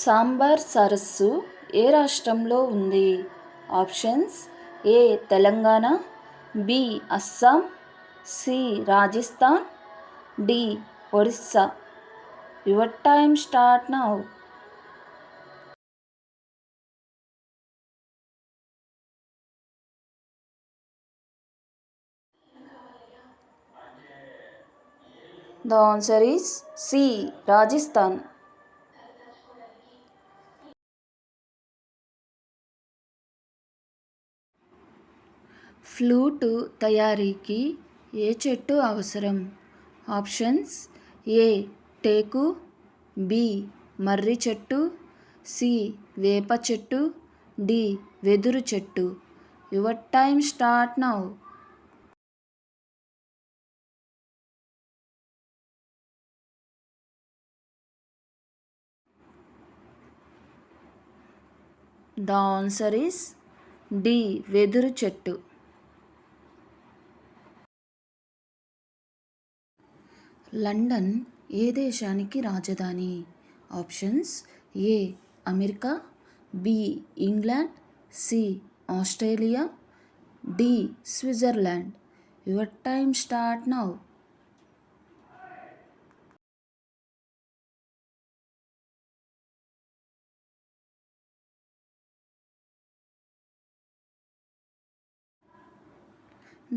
సాంబార్ సరస్సు ఏ రాష్ట్రంలో ఉంది? Options: A Telangana, B Assam, C Rajasthan, D Odisha. Your time start now. The answer is C. Rajasthan. Flute తయారీకి ఏ చెట్టు అవసరం? ఆప్షన్స్: ఏ టేకు, బి మర్రి చెట్టు, సి వేప చెట్టు, డి వెదురు చెట్టు. Your time start now. The answer is D. వెదురు చెట్టు. లండన్ ఏ దేశానికి రాజధాని? Options: A America, B England, C Australia, D Switzerland. Your time start now.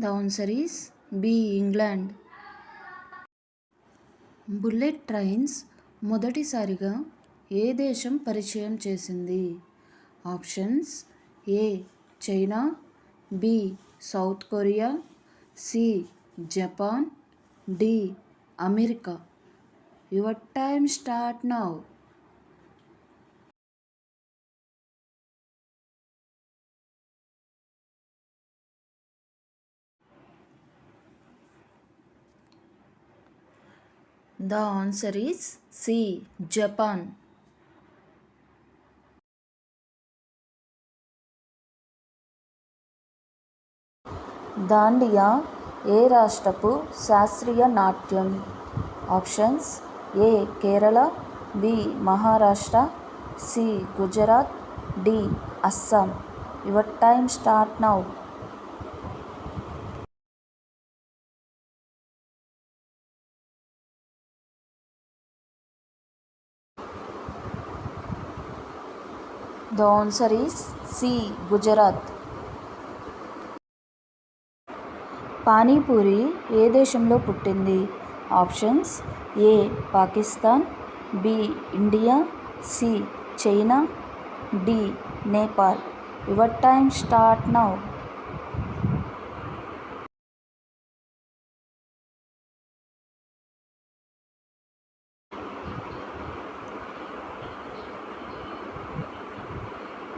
The answer is B. England. Bullet trains మొదటిసారిగా ఏ దేశం పరిచయం చేసింది? Options: A China, B South Korea, C Japan, D America. Your time start now. The answer is C. Japan. Dandiya ఏ రాష్ట్రపు శాస్త్రీయ నాట్యం? Options: A Kerala, B Maharashtra, C Gujarat, D Assam. Your time start now. The answer is C. Gujarat. Panipuri ఏ దేశంలో పుట్టింది? Options: A Pakistan, B India, C China, D Nepal. Your time start now.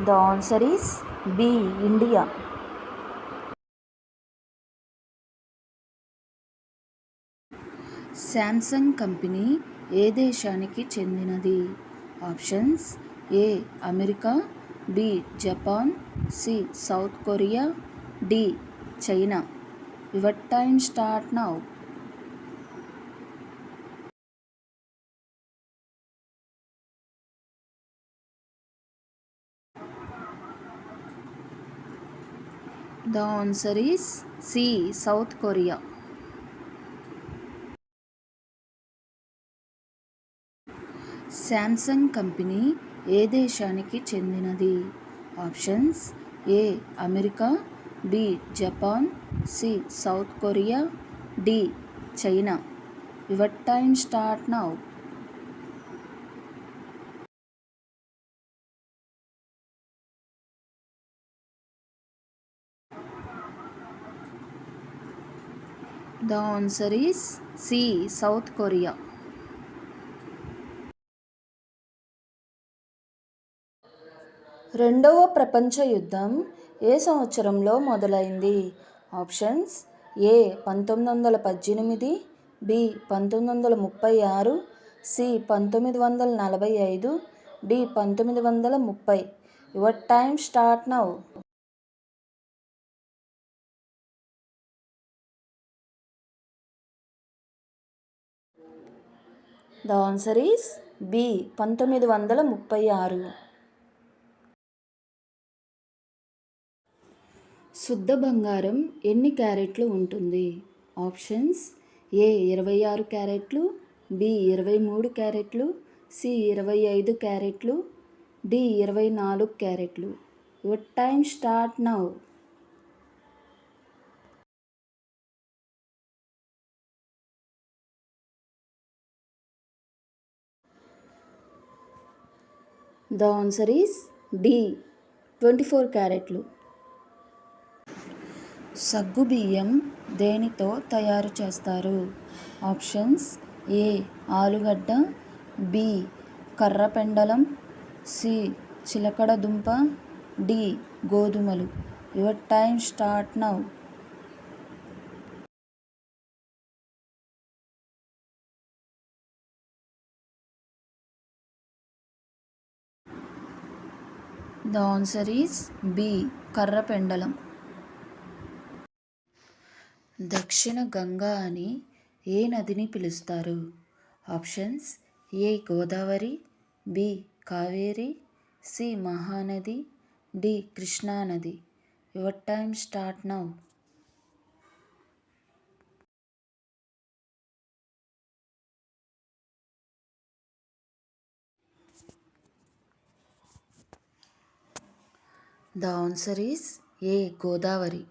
The answer is B. India. Samsung company ఏ దేశానికి చెందినది? Options: A America, B Japan, C South Korea, D China. Your time start now. The answer is C. South Korea. Samsung company ఏ దేశానికి చెందినది? Options: A America, B Japan, C South Korea, D China. Your time start now. The answer is C. South Korea. రెండవ ప్రపంచ యుద్ధం ఏ సంవత్సరంలో మొదలైంది? Options: A 1918, B 1936, C 1945, D 1930. Your time start now. The answer is B 1936. శుద్ధ బంగారం ఎన్ని క్యారెట్లు ఉంటుంది? ఆప్షన్స్: ఏ 26 క్యారెట్లు, బి 23 క్యారెట్లు, సి 25 క్యారెట్లు, డి 24 క్యారెట్లు. Your time start now. The answer is D 24 క్యారెట్లు. సగ్గుబియ్యం దేనితో తయారు చేస్తారు? ఆప్షన్స్: ఏ ఆలుగడ్డ, బి కర్రపెండలం, సి చిలకడదుంప, డి గోధుమలు. Your time start now. The answer is B కర్రపెండలం. దక్షిణ గంగా అని ఏ నదిని పిలుస్తారు? Options: A Godavari, B Kaveri, C Mahanadi, D కృష్ణానది. Your time start now. The answer is A Godavari.